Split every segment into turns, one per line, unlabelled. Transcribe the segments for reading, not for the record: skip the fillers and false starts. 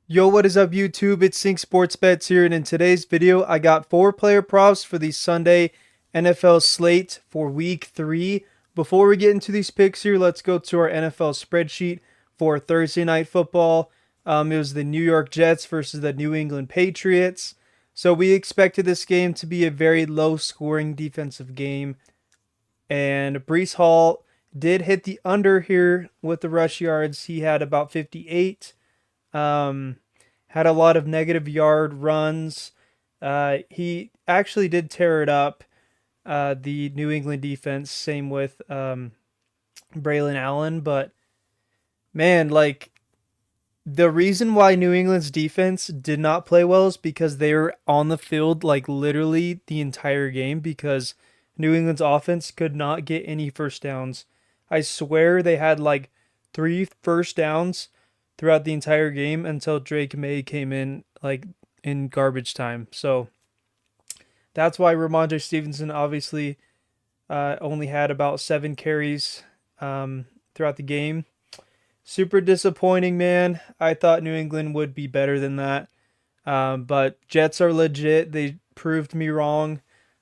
Yo, what is up, YouTube? It's Sync Sports Bets here, and in today's video, I got 4 player props for the Sunday NFL slate for Week 3. Before we get into these picks here, let's go to our NFL spreadsheet for Thursday Night Football. It was the New York Jets versus the New England Patriots. So we expected this game to be a very low-scoring defensive game, and Brees Hall did hit the under here with the rush yards. He had about 58. Um, had a lot of negative yard runs. He actually did tear it up. The New England defense, same with Braylon Allen. But man, like the reason why New England's defense did not play well is because they were on the field like literally the entire game because New England's offense could not get any first downs. I swear they had like 3 first downs throughout the entire game until Drake May came in like in garbage time. So that's why Ramondre Stevenson obviously only had about 7 carries throughout the game. Super disappointing, man. I thought New England would be better than that. But Jets are legit. They proved me wrong.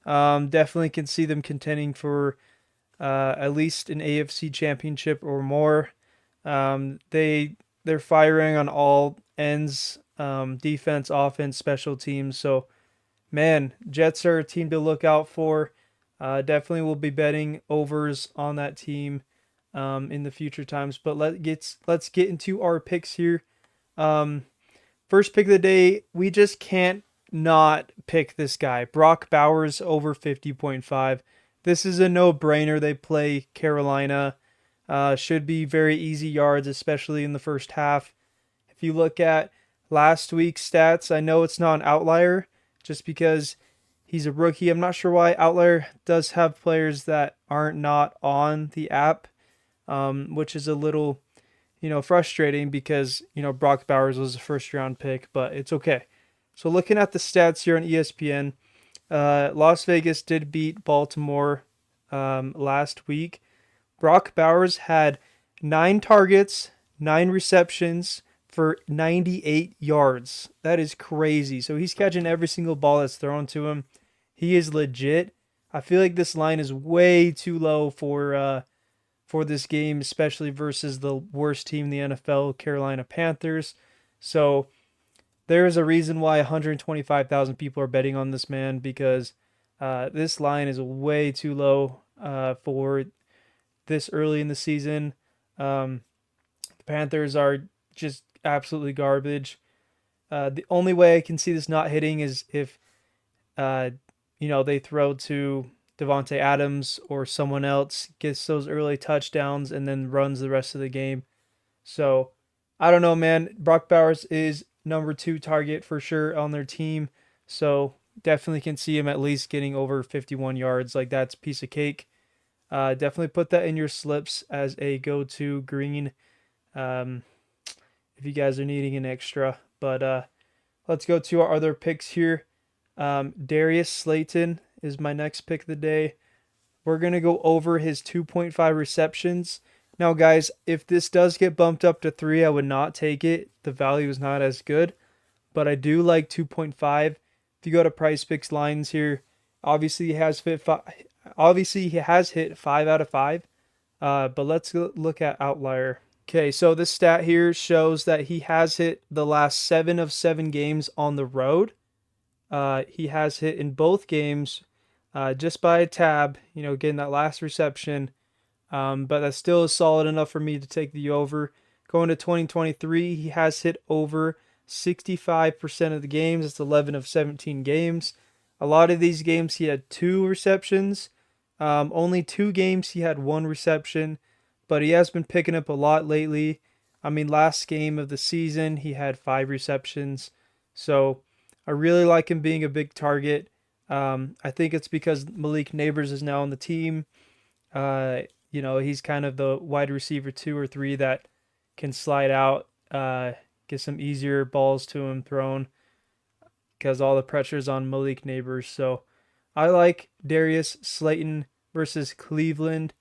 Definitely can see them contending for at least an AFC championship or more. They're firing on all ends, defense, offense, special teams. So man, Jets are a team to look out for. Definitely will be betting overs on that team in the future times. But let's get into our picks here. Um, First pick of the day, we just can't not pick this guy. Brock Bowers over 50.5. This is a no-brainer. They play Carolina. Should be very easy yards, especially in the first half. If you look at last week's stats, I know it's not an outlier just because he's a rookie. I'm not sure why Outlier does have players that aren't not on the app, which is a little frustrating because, Brock Bowers was a first round pick, but it's okay. So looking at the stats here on ESPN, Las Vegas did beat Baltimore last week. Brock Bowers had 9 targets, 9 receptions for 98 yards. That is crazy. So he's catching every single ball that's thrown to him. He is legit. I feel like this line is way too low for this game, especially versus the worst team in the NFL, Carolina Panthers. So there is a reason why 125,000 people are betting on this man because this line is way too low for this early in the season. The Panthers are just absolutely garbage. The only way I can see this not hitting is if uh, they throw to Devontae Adams or someone else, gets those early touchdowns, and then runs the rest of the game. So I don't know, man. Brock Bowers is number 2 target for sure on their team. So definitely can see him at least getting over 51 yards. Like that's a piece of cake. Definitely put that in your slips as a go-to green um, if you guys are needing an extra. But let's go to our other picks here. Darius Slayton is my next pick of the day. We're going to go over his 2.5 receptions. Now, guys, if this does get bumped up to 3, I would not take it. The value is not as good, but I do like 2.5. If you go to Prizepicks lines here, obviously he has fit five, obviously he has hit 5 out of 5. But let's look at outlier. Okay, so this stat here shows that he has hit the last 7 of 7 games on the road. He has hit in both games just by a tab, getting that last reception. But that still is solid enough for me to take the over. Going to 2023, he has hit over 65% of the games. It's 11 of 17 games. A lot of these games he had 2 receptions. Only 2 games he had 1 reception, but he has been picking up a lot lately. I mean, last game of the season, he had 5 receptions. So I really like him being a big target. I think it's because Malik Neighbors is now on the team. He's kind of the wide receiver 2 or 3 that can slide out, get some easier balls to him thrown because all the pressure's on Malik Neighbors. So I like Darius Slayton versus Cleveland.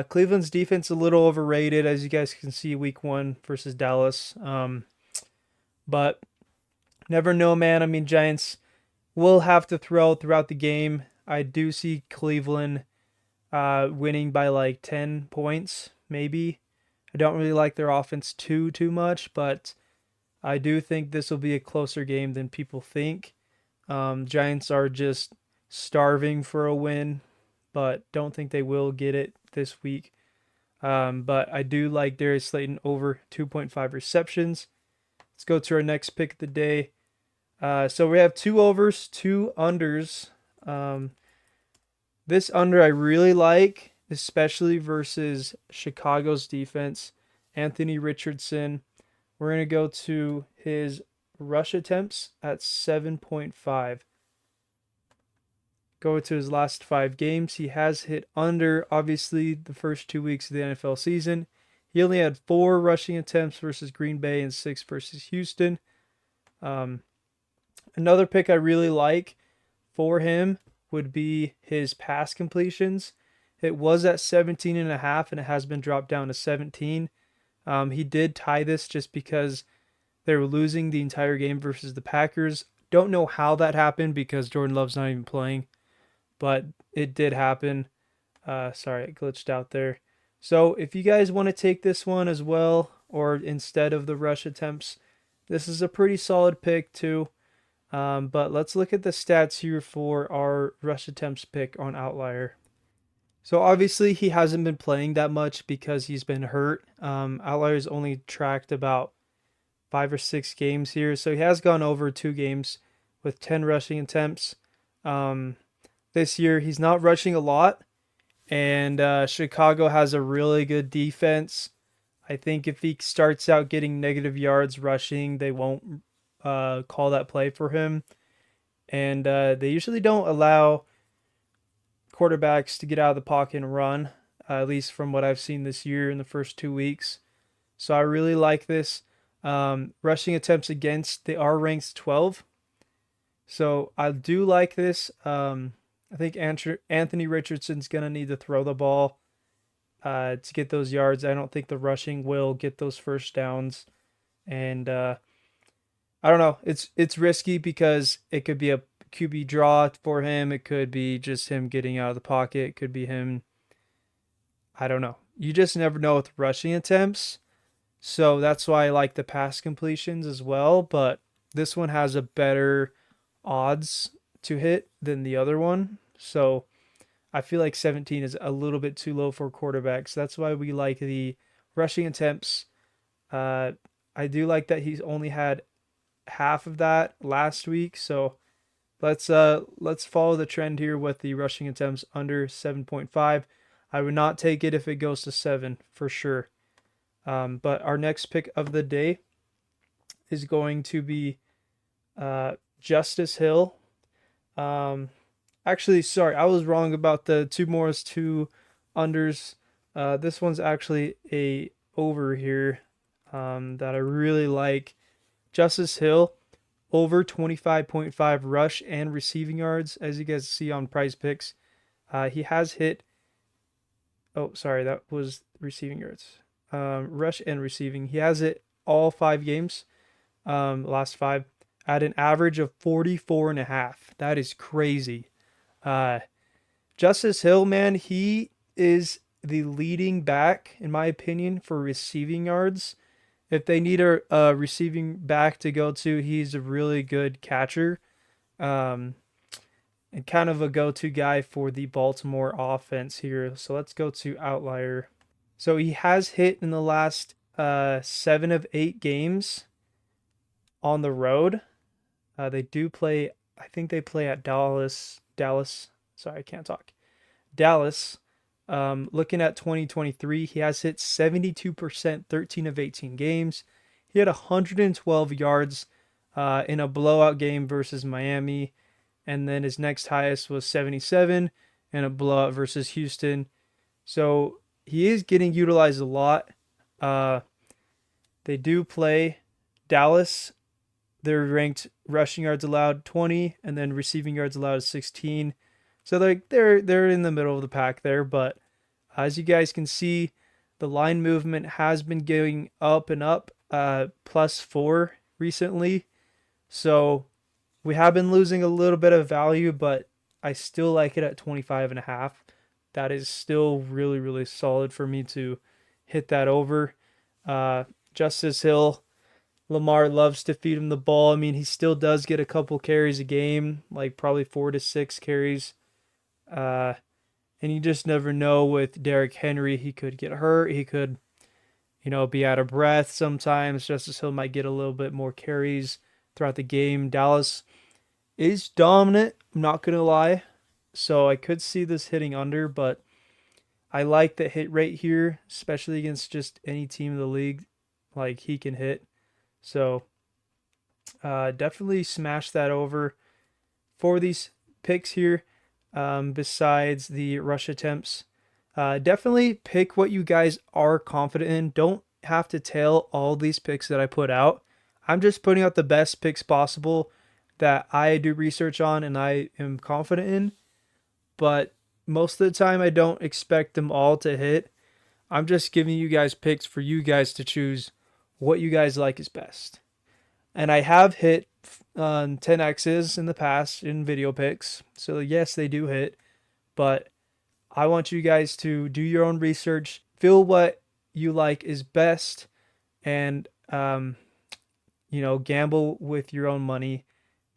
Cleveland's defense a little overrated, as you guys can see, week 1 versus Dallas. But never know, man. I mean, Giants will have to throw throughout the game. I do see Cleveland winning by like 10 points, maybe. I don't really like their offense too much, but I do think this will be a closer game than people think. Giants are just starving for a win, but don't think they will get it this week. But I do like Darius Slayton over 2.5 receptions. Let's go to our next pick of the day. So we have two overs, two unders. Um, this under I really like, especially versus Chicago's defense. Anthony Richardson. We're going to go to his rush attempts at 7.5. Go to his last 5 games. He has hit under, obviously, the first 2 weeks of the NFL season. He only had 4 rushing attempts versus Green Bay and 6 versus Houston. Um, Another pick I really like for him would be his pass completions. It was at 17.5 and it has been dropped down to 17. He did tie this just because they were losing the entire game versus the Packers. Don't know how that happened because Jordan Love's not even playing, but it did happen. Sorry, it glitched out there. So if you guys want to take this one as well, or instead of the rush attempts, this is a pretty solid pick too. But let's look at the stats here for our rush attempts pick on Outlier. So obviously he hasn't been playing that much because he's been hurt. Outlier's only tracked about 5 or 6 games here, so he has gone over 2 games with 10 rushing attempts. This year he's not rushing a lot, and Chicago has a really good defense. I think if he starts out getting negative yards rushing, they won't call that play for him. And they usually don't allow quarterbacks to get out of the pocket and run, at least from what I've seen this year in the first 2 weeks. So I really like this. Rushing attempts against, they are ranked 12. So I do like this. I think Anthony Richardson's going to need to throw the ball to get those yards. I don't think the rushing will get those first downs. And I don't know. It's risky because it could be a QB draw for him. It could be just him getting out of the pocket. It could be him. I don't know. You just never know with rushing attempts. So that's why I like the pass completions as well. But this one has a better odds to hit than the other one. So I feel like 17 is a little bit too low for quarterbacks. That's why we like the rushing attempts. Uh, I do like that he's only had half of that last week. So let's follow the trend here with the rushing attempts under 7.5. I would not take it if it goes to 7 for sure. But our next pick of the day is going to be Justice Hill. Actually, sorry, I was wrong about the two mores, two unders. This one's actually a over here that I really like. Justice Hill over 25.5 rush and receiving yards, as you guys see on Prizepicks. He has hit. Oh, sorry, that was receiving yards. Rush and receiving. He has it all 5 games, last 5, at an average of 44.5. That is crazy. Uh, Justice Hill, man, he is the leading back, in my opinion, for receiving yards. If they need a receiving back to go to, he's a really good catcher. Um, and kind of a go-to guy for the Baltimore offense here. So let's go to Outlier. So he has hit in the last 7 of 8 games on the road. They do play. I think they play at Dallas. Dallas. Sorry, I can't talk. Dallas. Looking at 2023, he has hit 72%, 13 of 18 games. He had 112 yards in a blowout game versus Miami. And then his next highest was 77 in a blowout versus Houston. So he is getting utilized a lot. They do play Dallas. They're ranked rushing yards allowed 20, and then receiving yards allowed 16. So they're in the middle of the pack there. But as you guys can see, the line movement has been going up and up. +4 recently. So we have been losing a little bit of value, but I still like it at 25.5. That is still really, really solid for me to hit that over. Uh, Justice Hill, Lamar loves to feed him the ball. I mean, he still does get a couple carries a game, like probably 4 to 6 carries. Uh, and you just never know with Derrick Henry. He could get hurt. He could, be out of breath sometimes. Justice Hill might get a little bit more carries throughout the game. Dallas is dominant. I'm not going to lie. So I could see this hitting under, but I like the hit rate here, especially against just any team in the league. Like he can hit. So definitely smash that over for these picks here. Besides the rush attempts, definitely pick what you guys are confident in. Don't have to tail all these picks that I put out. I'm just putting out the best picks possible that I do research on and I am confident in. But most of the time, I don't expect them all to hit. I'm just giving you guys picks for you guys to choose what you guys like is best. And I have hit 10Xs in the past in video picks. So, yes, they do hit. But I want you guys to do your own research, feel what you like is best, and, gamble with your own money.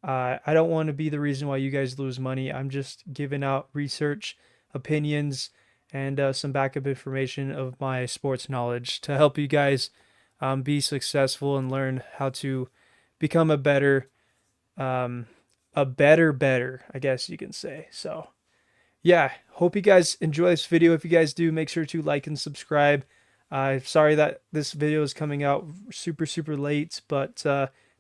I don't want to be the reason why you guys lose money. I'm just giving out research, opinions, and some backup information of my sports knowledge to help you guys be successful and learn how to become um, better, I guess you can say. So, yeah, hope you guys enjoy this video. If you guys do, make sure to like and subscribe. Sorry that this video is coming out super, super late, but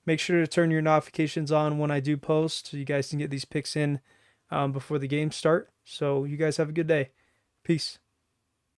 make sure to turn your notifications on when I do post so you guys can get these picks in before the games start. So you guys have a good day. Peace.